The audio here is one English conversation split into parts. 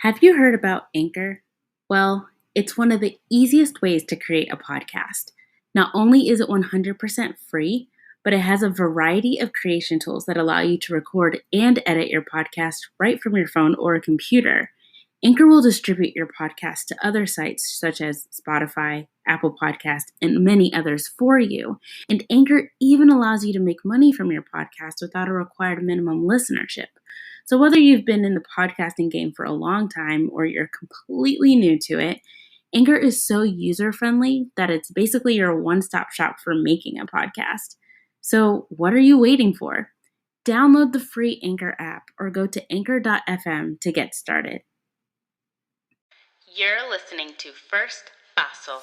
Have you heard about Anchor? Well, it's one of the easiest ways to create a podcast. Not only is it 100% free, but it has a variety of creation tools that allow you to record and edit your podcast right from your phone or a computer. Anchor will distribute your podcast to other sites such as Spotify, Apple Podcast, and many others for you. And Anchor even allows you to make money from your podcast without a required minimum listenership. So whether you've been in the podcasting game for a long time or you're completely new to it, Anchor is so user-friendly that it's basically your one-stop shop for making a podcast. So what are you waiting for? Download the free Anchor app or go to anchor.fm to get started. You're listening to First Fossil.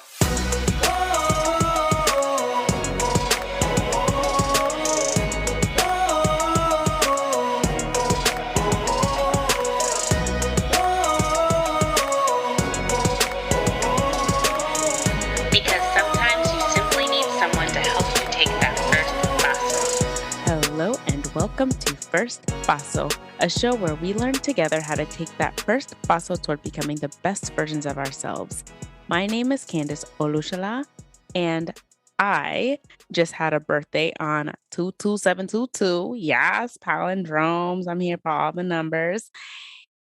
Because sometimes you simply need someone to help you take that first fossil. Hello and welcome to First Fossil, a show where we learn together how to take that first fossil toward becoming the best versions of ourselves. My name is Candace Olushala, and I just had a birthday on 22722. Yes, palindromes. I'm here for all the numbers.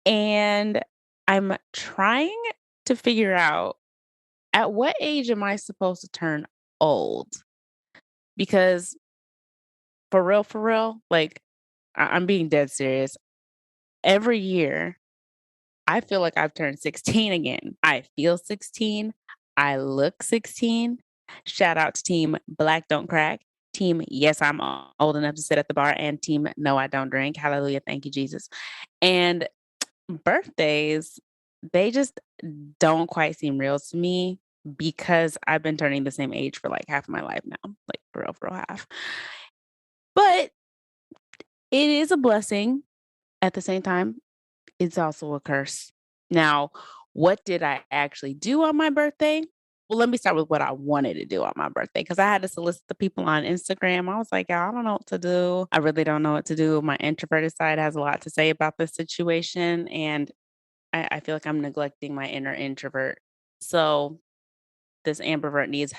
And I'm trying to figure out at what age am I supposed to turn old? Because for real, like I'm being dead serious. Every year, I feel like I've turned 16 again. I feel 16. I look 16. Shout out to Team Black Don't Crack. Team Yes, I'm old enough to sit at the bar. And Team No, I Don't Drink. Hallelujah. Thank you, Jesus. And birthdays, they just don't quite seem real to me because I've been turning the same age for like half of my life now. Like for real half. But it is a blessing at the same time. It's also a curse. Now, what did I actually do on my birthday? Well, let me start with what I wanted to do on my birthday because I had to solicit the people on Instagram. I was like, "Y'all, I don't know what to do. I really don't know what to do. My introverted side has a lot to say about this situation, and I feel like I'm neglecting my inner introvert. So this ambivert needs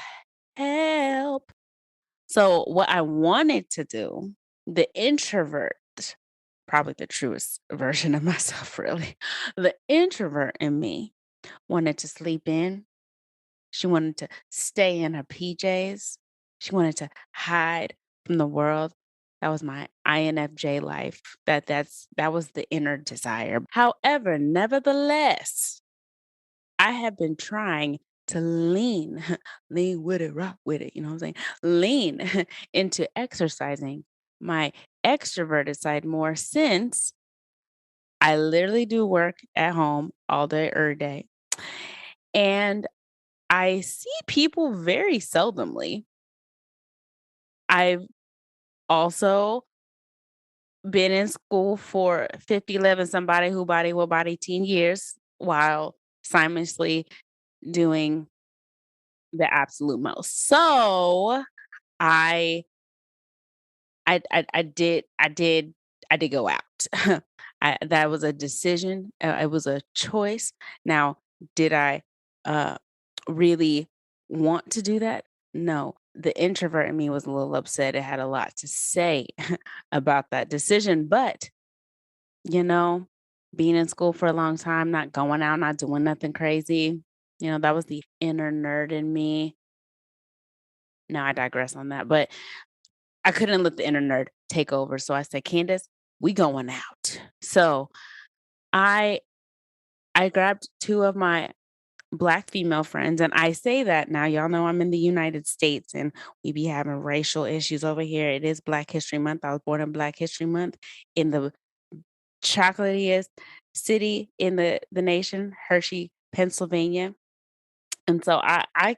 help. So what I wanted to do, the introvert, probably the truest version of myself, really. The introvert in me wanted to sleep in. She wanted to stay in her PJs. She wanted to hide from the world. That was my INFJ life. That was the inner desire. However, nevertheless, I have been trying to lean, lean with it, rock with it, you know what I'm saying? Lean into exercising my extroverted side more since I literally do work at home all day, every day. And I see people very seldomly. I've also been in school for 50, 11, somebody who body will body 10 years while simultaneously doing the absolute most. So I I did go out. That was a decision. It was a choice. Now, did I uh, really want to do that? No. The introvert in me was a little upset. It had a lot to say about that decision, but you know, being in school for a long time, not going out, not doing nothing crazy. That was the inner nerd in me. Now I digress on that, but I couldn't let the inner nerd take over. So I said, Candace, we going out. So I I grabbed two of my black female friends, and I say that now y'all know I'm in the United States and we be having racial issues over here. It is Black History Month. I was born in Black History Month in the chocolatiest city in the nation, Hershey, Pennsylvania. And so I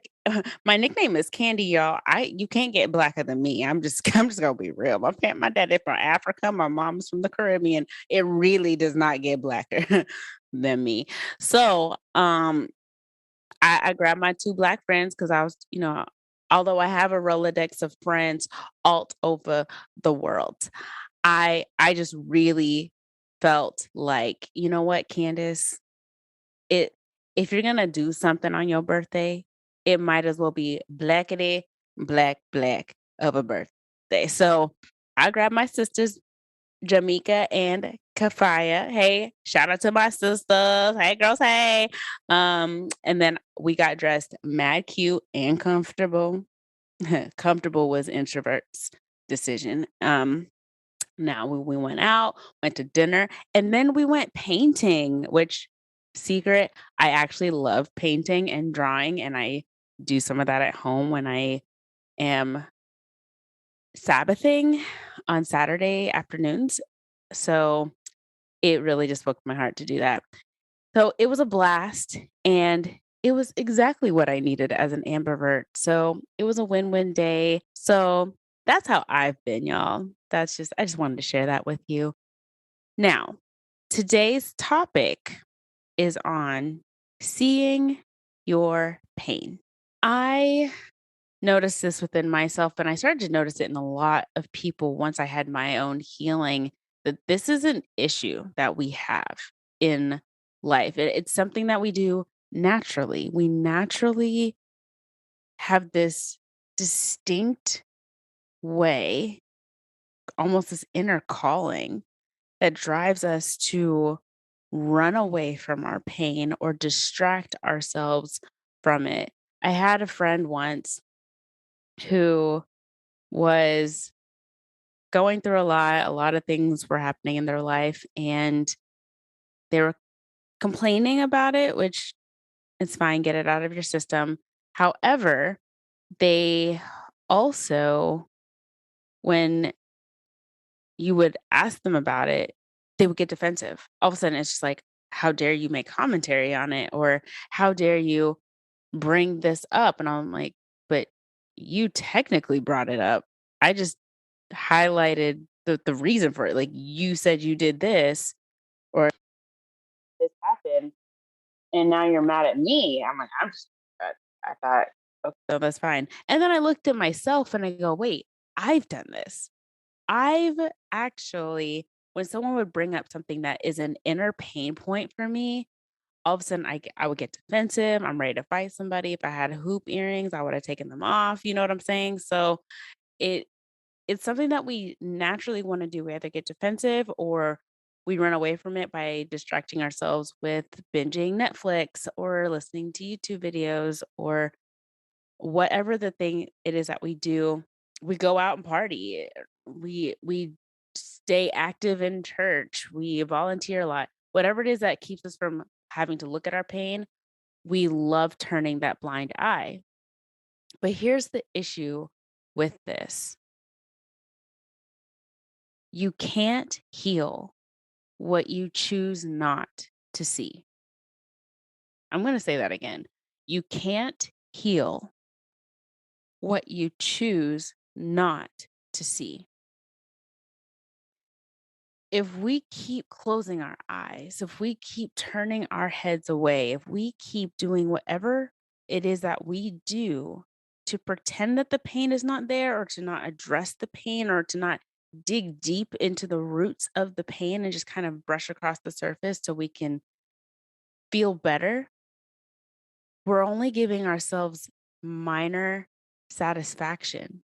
my nickname is Candy, y'all. You can't get blacker than me. I'm just gonna be real. My dad is from Africa. My mom's from the Caribbean. It really does not get blacker than me. So I grabbed my two black friends because I was, although I have a Rolodex of friends all over the world, I just really felt like, you know what, Candace? it if you're gonna do something on your birthday, it might as well be blackety black of a birthday. So I grabbed my sisters, Jamaica and Kafaya. Hey, shout out to my sisters. Hey girls, hey. And then we got dressed mad cute and comfortable. Comfortable was introverts' decision. Now we went out, went to dinner, and then we went painting, which secret, I actually love painting and drawing, and I do some of that at home when I am Sabbathing on Saturday afternoons. So it really just broke my heart to do that. So it was a blast and it was exactly what I needed as an ambivert. So it was a win-win day. So that's how I've been, y'all. I just wanted to share that with you. Now, today's topic is on seeing your pain. I noticed this within myself, and I started to notice it in a lot of people once I had my own healing, that this is an issue that we have in life. It's something that we do naturally. We naturally have this distinct way, almost this inner calling that drives us to run away from our pain or distract ourselves from it. I had a friend once who was going through a lot of things were happening in their life, and they were complaining about it, which is fine, get it out of your system. However, they also, when you would ask them about it, they would get defensive. All of a sudden, it's just like, how dare you make commentary on it? Or how dare you bring this up? And I'm like, but you technically brought it up. I just highlighted the reason for it. Like you said you did this or this happened, and now you're mad at me. I'm like, I thought, okay, so that's fine. And then I looked at myself and I go, wait, I've done this. I've actually, when someone would bring up something that is an inner pain point for me, all of a sudden I would get defensive. I'm ready to fight somebody. If I had hoop earrings, I would have taken them off. You know what I'm saying? So it it's something that we naturally want to do. We either get defensive or we run away from it by distracting ourselves with binging Netflix or listening to YouTube videos or whatever the thing it is that we do. We go out and party. We stay active in church. We volunteer a lot. Whatever it is that keeps us from having to look at our pain, we love turning that blind eye. But here's the issue with this. You can't heal what you choose not to see. I'm going to say that again. You can't heal what you choose not to see. If we keep closing our eyes, if we keep turning our heads away, if we keep doing whatever it is that we do to pretend that the pain is not there or to not address the pain or to not dig deep into the roots of the pain and just kind of brush across the surface so we can feel better, we're only giving ourselves minor satisfaction,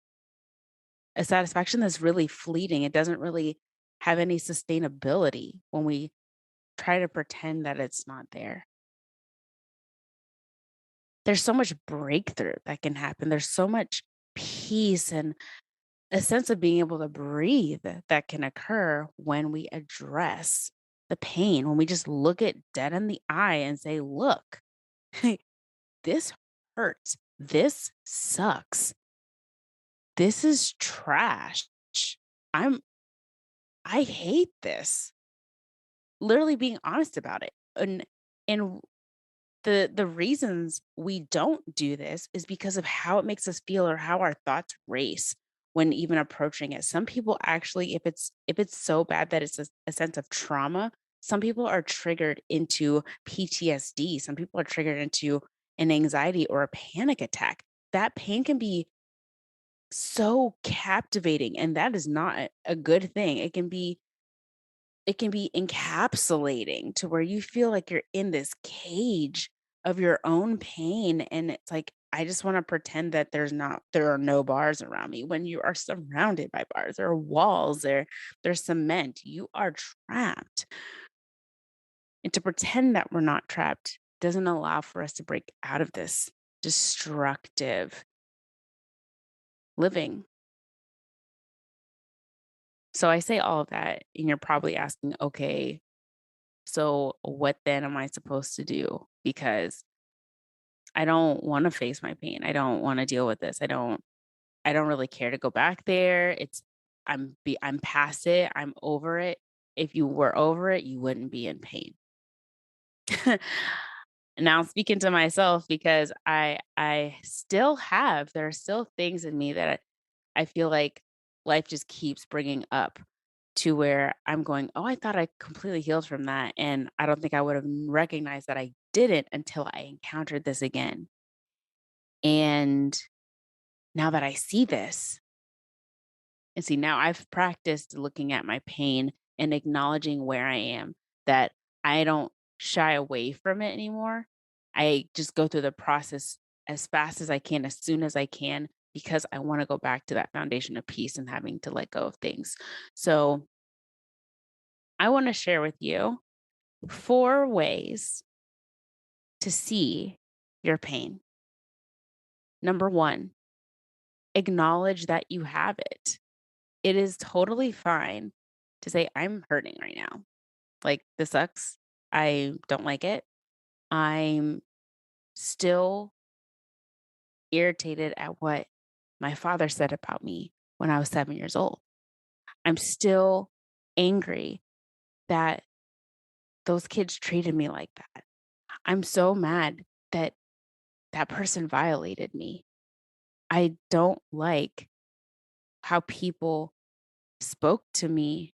a satisfaction that's really fleeting. It doesn't really have any sustainability when we try to pretend that it's not there. There's so much breakthrough that can happen. There's so much peace and a sense of being able to breathe that can occur when we address the pain, when we just look it dead in the eye and say, look, this hurts. This sucks. This is trash. I'm I hate this. Literally being honest about it. And the reasons we don't do this is because of how it makes us feel or how our thoughts race when even approaching it. Some people actually, if it's so bad that it's a sense of trauma, some people are triggered into PTSD. Some people are triggered into an anxiety or a panic attack. That pain can be so captivating, and that is not a good thing. It can be it can be encapsulating to where you feel like you're in this cage of your own pain. And it's like, I just want to pretend that there are no bars around me when you are surrounded by bars. There are walls, there's cement. You are trapped. And to pretend that we're not trapped doesn't allow for us to break out of this destructive living. So I say all of that, and you're probably asking, okay, so what then am I supposed to do? Because I don't want to face my pain. I don't want to deal with this. I don't really care to go back there. I'm past it. I'm over it. If you were over it, you wouldn't be in pain. Now I'm speaking to myself because I still have there are still things in me that I feel like life just keeps bringing up to where I'm going, "Oh, I thought I completely healed from that." And I don't think I would have recognized that I didn't until I encountered this again. And now that I see this, and see, now I've practiced looking at my pain and acknowledging where I am, that I don't shy away from it anymore. I just go through the process as fast as I can, as soon as I can, because I want to go back to that foundation of peace and having to let go of things. So I want to share with you 4 ways to see your pain. Number one, acknowledge that you have it. It is totally fine to say, I'm hurting right now. Like, this sucks. I don't like it. I'm still irritated at what my father said about me when I was 7 years old. I'm still angry that those kids treated me like that. I'm so mad that that person violated me. I don't like how people spoke to me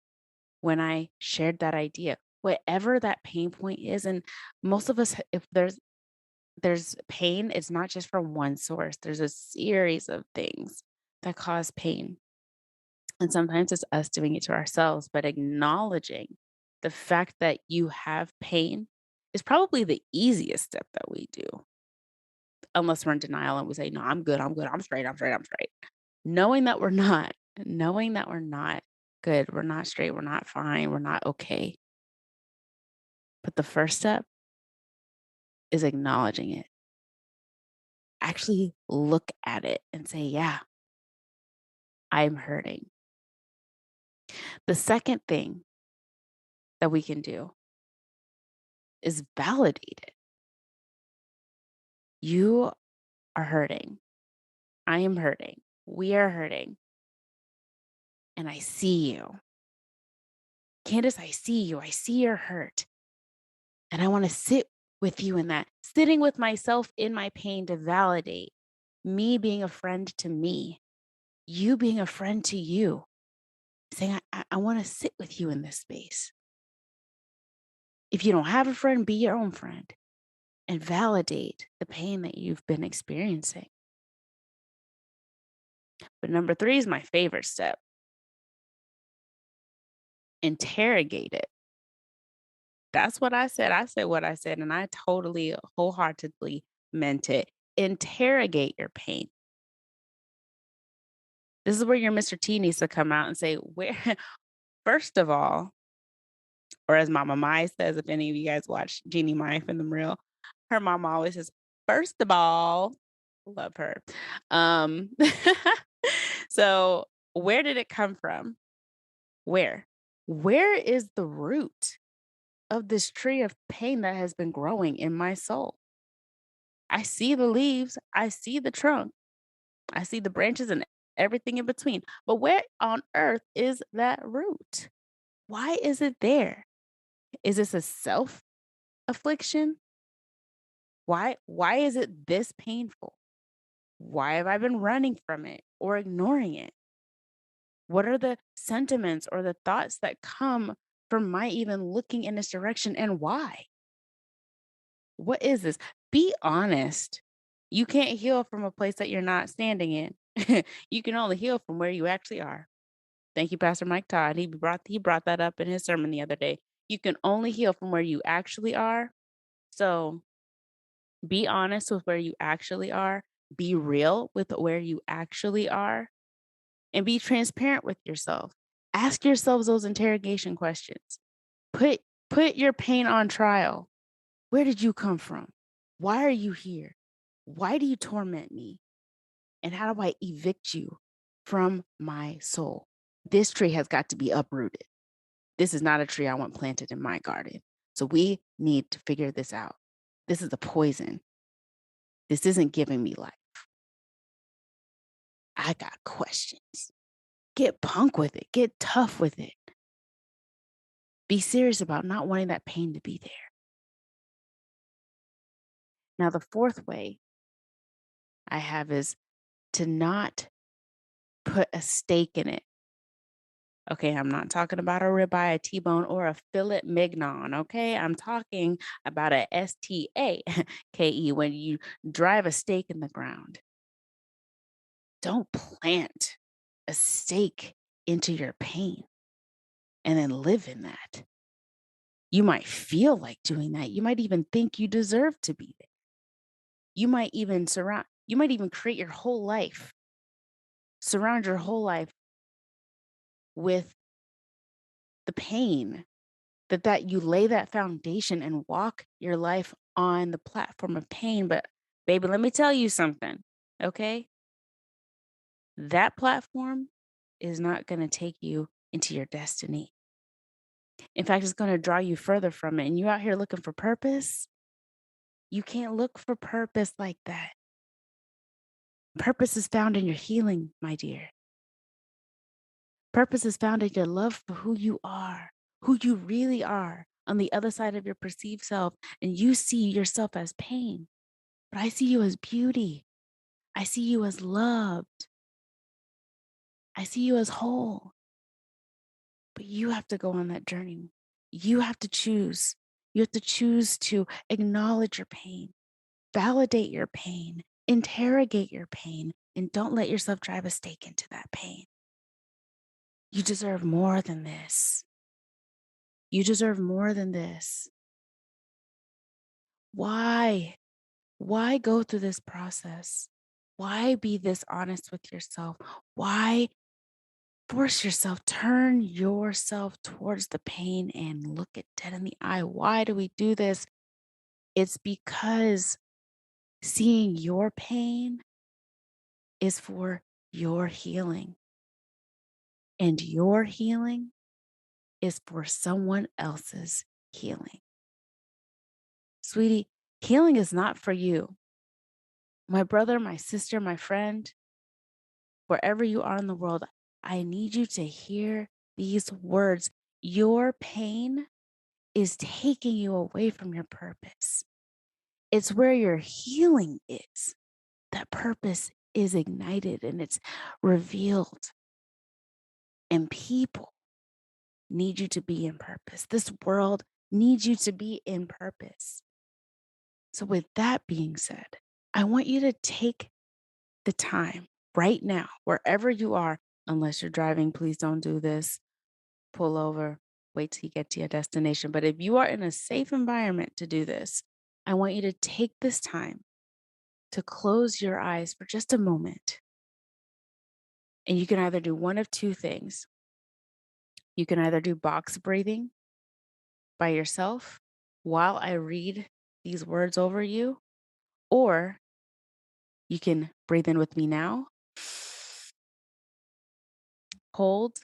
when I shared that idea. Whatever that pain point is, and most of us, if there's pain, it's not just from one source. There's a series of things that cause pain. And sometimes it's us doing it to ourselves, but acknowledging the fact that you have pain is probably the easiest step that we do, unless we're in denial and we say, no, I'm good, I'm good, I'm straight, I'm straight, I'm straight. Knowing that we're not, knowing that we're not good, we're not straight, we're not fine, we're not okay. But the first step is acknowledging it. Actually look at it and say, yeah, I'm hurting. The second thing that we can do is validate it. You are hurting. I am hurting. We are hurting. And I see you. Candace, I see you. I see your hurt. And I want to sit with you in that, sitting with myself in my pain to validate me being a friend to me, you being a friend to you, saying, I want to sit with you in this space. If you don't have a friend, be your own friend and validate the pain that you've been experiencing. But number three is my favorite step: interrogate it. That's what I said. I said what I said, and I totally, wholeheartedly meant it. Interrogate your pain. This is where your Mr. T needs to come out and say, where, first of all, or as Mama Mai says, if any of you guys watch Jeannie Mai from the Real, her mama always says, first of all, love her. Um, so where did it come from? Where? Where is the root of this tree of pain that has been growing in my soul? I see the leaves, I see the trunk, I see the branches and everything in between. But where on earth is that root? Why is it there? Is this a self affliction? Why is it this painful? Why have I been running from it or ignoring it? What are the sentiments or the thoughts that come from my even looking in this direction, and why? What is this? Be honest. You can't heal from a place that you're not standing in. You can only heal from where you actually are. Thank you, Pastor Mike Todd. He brought that up in his sermon the other day. You can only heal from where you actually are. So be honest with where you actually are. Be real with where you actually are, and be transparent with yourself. Ask yourselves those interrogation questions. Put put your pain on trial. Where did you come from? Why are you here? Why do you torment me? And how do I evict you from my soul? This tree has got to be uprooted. This is not a tree I want planted in my garden. So we need to figure this out. This is a poison. This isn't giving me life. I got questions. Get punk with it. Get tough with it. Be serious about not wanting that pain to be there. Now, the fourth way I have is to not put a stake in it. Okay, I'm not talking about a ribeye, a T-bone, or a filet mignon. Okay, I'm talking about a stake when you drive a stake in the ground. Don't plant a stake into your pain and then live in that. You might feel like doing that. You might even think you deserve to be there. You might even create your whole life, surround your whole life with the pain that you lay that foundation and walk your life on the platform of pain. But baby, let me tell you something, okay? That platform is not going to take you into your destiny. In fact, it's going to draw you further from it. And you out here looking for purpose? You can't look for purpose like that. Purpose is found in your healing, my dear. Purpose is found in your love for who you really are on the other side of your perceived self. And you see yourself as pain, but I see you as beauty. I see you as loved. I see you as whole. But you have to go on that journey. You have to choose. You have to choose to acknowledge your pain, validate your pain, interrogate your pain, and don't let yourself drive a stake into that pain. You deserve more than this. You deserve more than this. Why? Why go through this process? Why be this honest with yourself? Why force yourself, turn yourself towards the pain and look it dead in the eye? Why do we do this? It's because seeing your pain is for your healing, and your healing is for someone else's healing. Sweetie, healing is not for you. My brother, my sister, my friend, wherever you are in the world, I need you to hear these words. Your pain is taking you away from your purpose. It's where your healing is. That purpose is ignited and it's revealed. And people need you to be in purpose. This world needs you to be in purpose. So, with that being said, I want you to take the time right now, wherever you are, unless you're driving, please don't do this. Pull over, wait till you get to your destination. But if you are in a safe environment to do this, I want you to take this time to close your eyes for just a moment. And you can either do one of two things. You can either do box breathing by yourself while I read these words over you, or you can breathe in with me now, hold,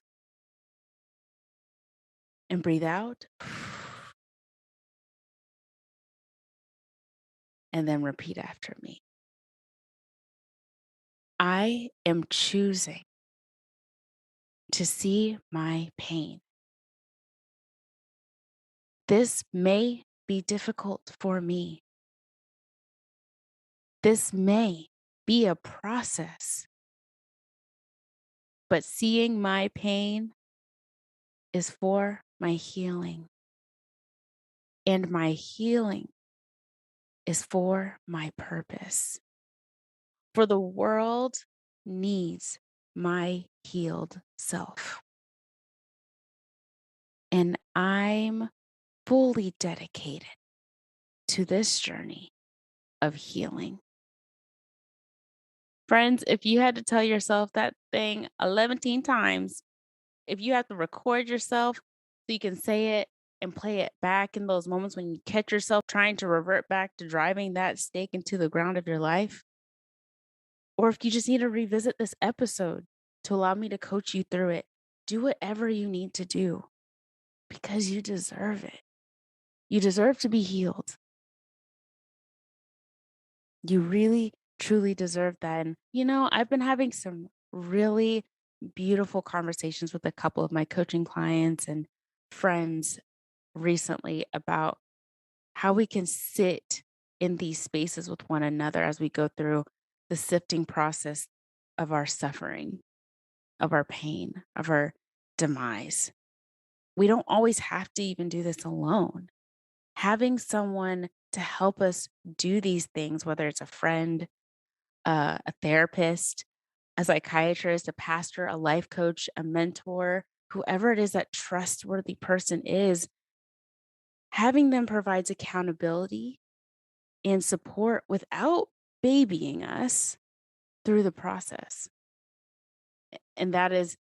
and breathe out, and then repeat after me. I am choosing to see my pain. This may be difficult for me. This may be a process, but seeing my pain is for my healing. And my healing is for my purpose. For the world needs my healed self. And I'm fully dedicated to this journey of healing. Friends, if you had to tell yourself that thing 11 times, if you have to record yourself so you can say it and play it back in those moments when you catch yourself trying to revert back to driving that stake into the ground of your life, or if you just need to revisit this episode to allow me to coach you through it, do whatever you need to do because you deserve it. You deserve to be healed. You really, truly deserve that. And, I've been having some really beautiful conversations with a couple of my coaching clients and friends recently about how we can sit in these spaces with one another as we go through the sifting process of our suffering, of our pain, of our demise. We don't always have to even do this alone. Having someone to help us do these things, whether it's a friend, a therapist, a psychiatrist, a pastor, a life coach, a mentor, whoever it is that trustworthy person is, having them provides accountability and support without babying us through the process. And that is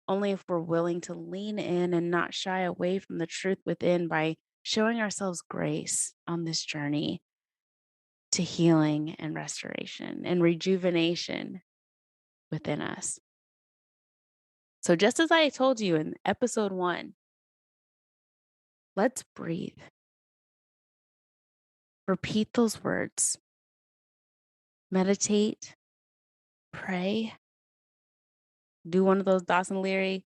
only if we're willing to lean in and not shy away from the truth within by showing ourselves grace on this journey to healing and restoration and rejuvenation within us. So, just as I told you in episode 1, let's breathe. Repeat those words. Meditate, pray, do one of those Dawson Leary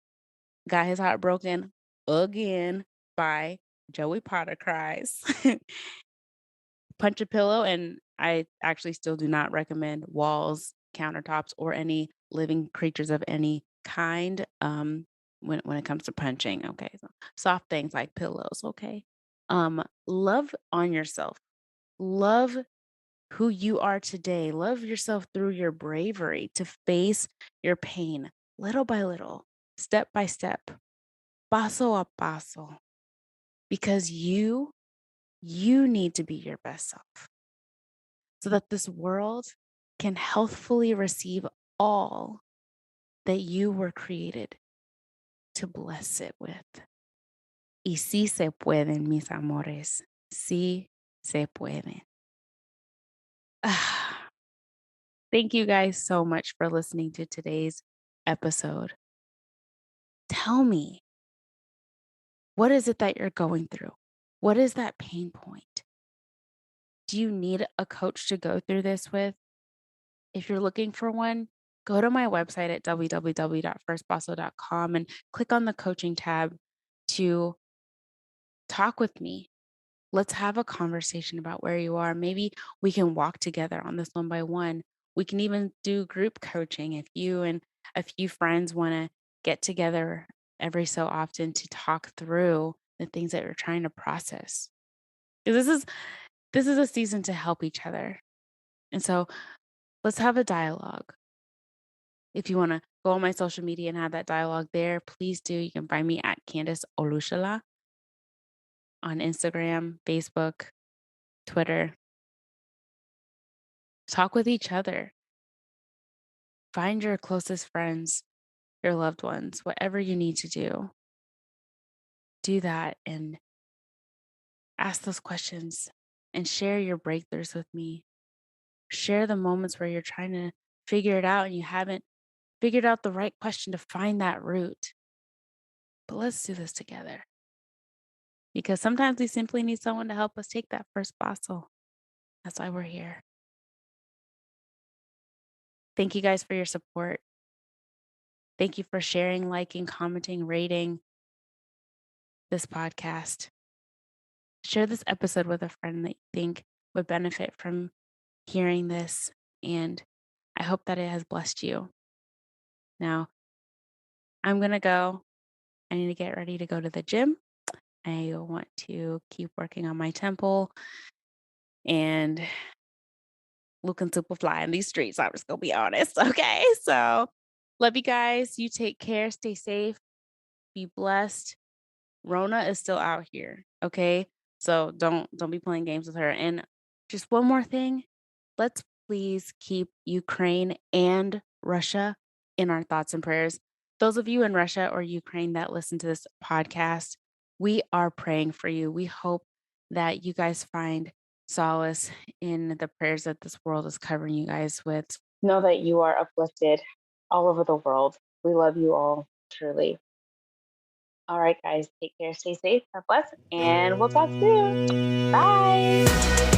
got his heart broken again by Joey Potter cries. Punch a pillow, and I actually still do not recommend walls, countertops, or any living creatures of any kind when it comes to punching. Okay, so soft things like pillows. Okay, love on yourself. Love who you are today. Love yourself through your bravery to face your pain little by little, step by step, paso a paso, because you need to be your best self so that this world can healthfully receive all that you were created to bless it with. Y sí se pueden, mis amores. Sí se pueden. Thank you guys so much for listening to today's episode. Tell me, what is it that you're going through? What is that pain point? Do you need a coach to go through this with? If you're looking for one, go to my website at www.firstbasso.com and click on the coaching tab to talk with me. Let's have a conversation about where you are. Maybe we can walk together on this one by one. We can even do group coaching if you and a few friends want to get together every so often to talk through the things that you're trying to process. Because this is a season to help each other. And so let's have a dialogue. If you want to go on my social media and have that dialogue there, please do. You can find me at Candace Olushala on Instagram, Facebook, Twitter. Talk with each other. Find your closest friends, your loved ones, whatever you need to do. Do that and ask those questions and share your breakthroughs with me. Share the moments where you're trying to figure it out and you haven't figured out the right question to find that root. But let's do this together because sometimes we simply need someone to help us take that first paso. That's why we're here. Thank you guys for your support. Thank you for sharing, liking, commenting, rating this podcast. Share this episode with a friend that you think would benefit from hearing this. And I hope that it has blessed you. Now, I'm going to go. I need to get ready to go to the gym. I want to keep working on my temple and looking super fly in these streets. I'm just going to be honest. Okay. So, love you guys. You take care. Stay safe. Be blessed. Rona is still out here, okay? So don't be playing games with her. And just one more thing, let's please keep Ukraine and Russia in our thoughts and prayers. Those of you in Russia or Ukraine that listen to this podcast, we are praying for you. We hope that you guys find solace in the prayers that this world is covering you guys with. Know that you are uplifted all over the world. We love you all, truly. All right, guys, take care, stay safe, have bless, and we'll talk soon. Bye.